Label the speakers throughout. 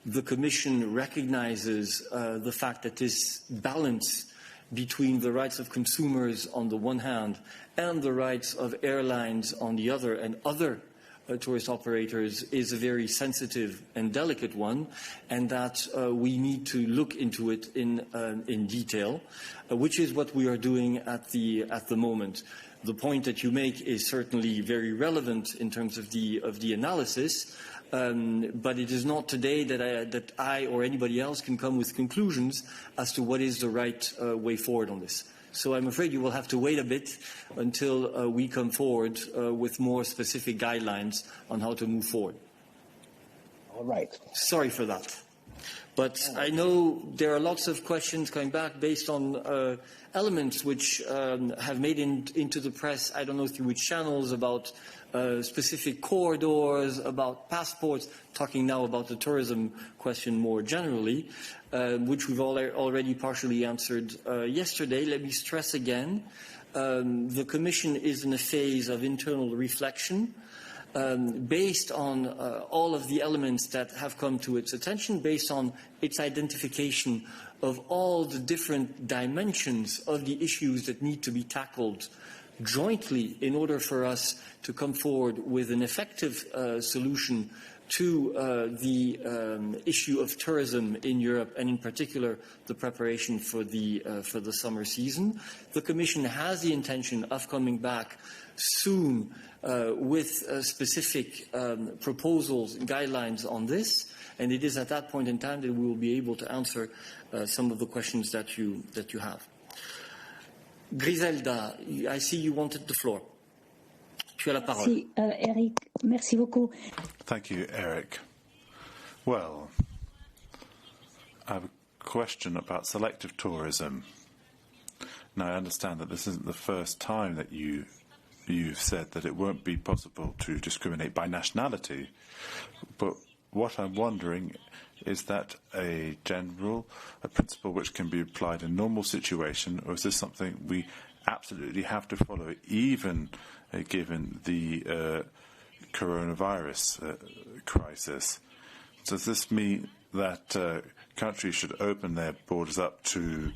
Speaker 1: the Commission recognizes the fact that this balance between the rights of consumers on the one hand and the rights of airlines on the other and other tourist operators is a very sensitive and delicate one, and that we need to look into it in detail, which is what we are doing at the moment. The point that you make is certainly very relevant in terms of the analysis, but it is not today that I or anybody else can come with conclusions as to what is the right way forward on this. So I'm afraid you will have to wait a bit until we come forward with more specific guidelines on how to move forward.
Speaker 2: All right.
Speaker 1: Sorry for that. But I know there are lots of questions coming back based on elements which have made into the press, I don't know through which channels, about specific corridors, about passports, talking now about the tourism question more generally, which we've already partially answered yesterday. Let me stress again, the Commission is in a phase of internal reflection based on all of the elements that have come to its attention, based on its identification of all the different dimensions of the issues that need to be tackled jointly in order for us to come forward with an effective solution to the issue of tourism in Europe, and in particular the preparation for the summer season. The Commission has the intention of coming back soon with specific proposals and guidelines on this, and it is at that point in time that we will be able to answer some of the questions that you have. Griselda, I see you wanted the floor. Tu as la parole.
Speaker 3: Merci, Eric. Merci beaucoup.
Speaker 4: Thank you, Eric. Well, I have a question about selective tourism. Now, I understand that this isn't the first time that you've said that it won't be possible to discriminate by nationality, but what I'm wondering is that a principle which can be applied in normal situation, or is this something we absolutely have to follow, even given the coronavirus crisis? Does this mean that countries should open their borders up to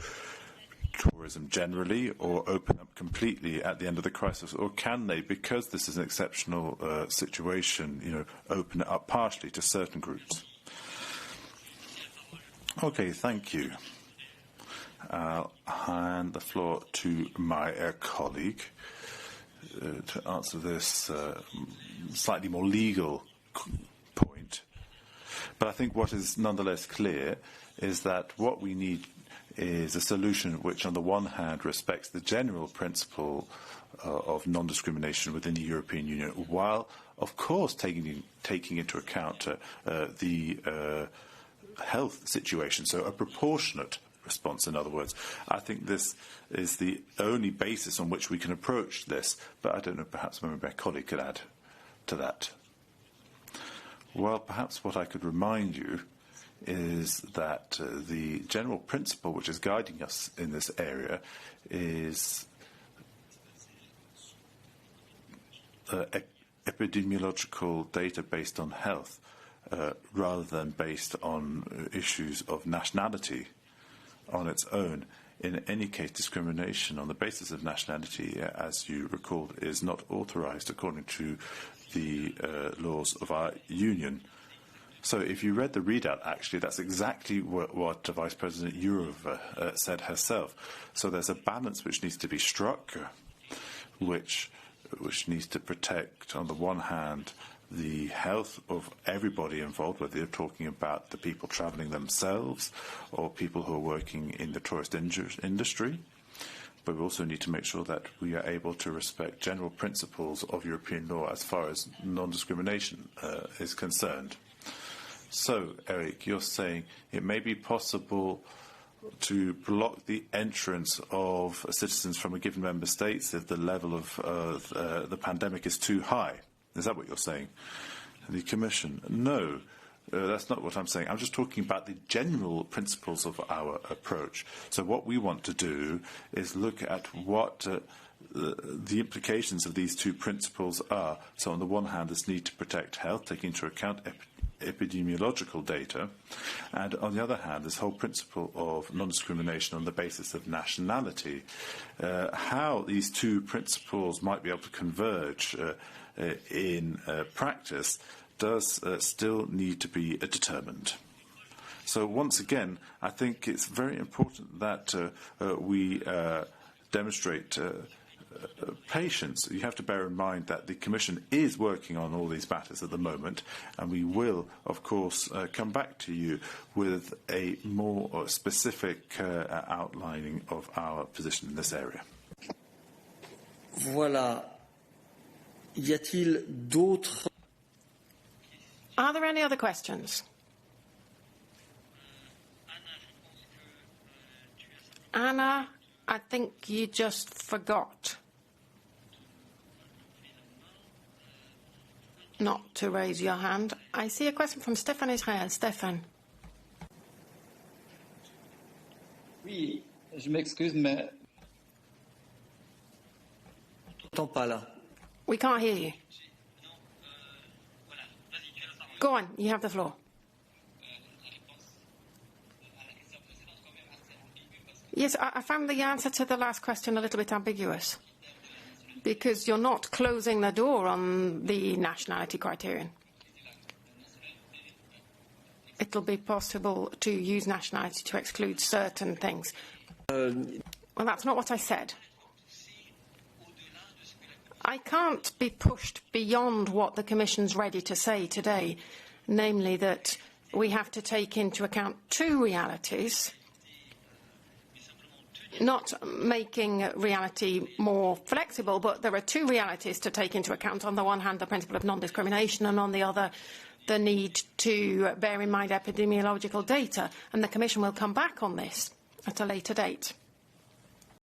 Speaker 4: tourism generally, or open up completely at the end of the crisis, or can they, because this is an exceptional situation, open it up partially to certain groups? Okay, thank you. I'll hand the floor to my colleague to answer this slightly more legal point. But I think what is nonetheless clear is that what we need is a solution which, on the one hand, respects the general principle of non-discrimination within the European Union, while, of course, taking into account the health situation, so a proportionate response, in other words. I think this is the only basis on which we can approach this, but I don't know, perhaps my colleague could add to that. Well, perhaps what I could remind you is that the general principle which is guiding us in this area is epidemiological data based on health, rather than based on issues of nationality on its own. In any case, discrimination on the basis of nationality, as you recalled, is not authorized according to the laws of our union. So if you read the readout, actually, that's exactly what Vice President Jourova said herself. So there's a balance which needs to be struck, which needs to protect, on the one hand, the health of everybody involved, whether you're talking about the people travelling themselves or people who are working in the tourist industry. But we also need to make sure that we are able to respect general principles of European law as far as non-discrimination is concerned. So, Eric, you're saying it may be possible to block the entrance of citizens from a given member state if the level of the pandemic is too high. Is that what you're saying? The Commission? No, that's not what I'm saying. I'm just talking about the general principles of our approach. So what we want to do is look at what the implications of these two principles are, so on the one hand, this need to protect health, taking into account epidemiological data, and on the other hand, this whole principle of non-discrimination on the basis of nationality. How these two principles might be able to converge in practice does still need to be determined. So once again, I think it's very important that we demonstrate patience. You have to bear in mind that the Commission is working on all these matters at the moment, and we will, of course, come back to you with a more specific outlining of our position in this area.
Speaker 1: Voilà. Y a-t-il d'autres?
Speaker 5: Are there any other questions? Anna, I think you just forgot not to raise your hand. I see a question from Stéphane Israël. Stéphane.
Speaker 6: Oui, je m'excuse, mais...
Speaker 1: Pas là.
Speaker 5: We can't hear you. Go on, you have the floor. Yes, I found the answer to the last question a little bit ambiguous, because you're not closing the door on the nationality criterion. It'll be possible to use nationality to exclude certain things. Well, that's not what I said. I can't be pushed beyond what the Commission's ready to say today, namely that we have to take into account two realities, not making reality more flexible, but there are two realities to take into account. On the one hand, the principle of non-discrimination, and on the other, the need to bear in mind epidemiological data. And the Commission will come back on this at a later date.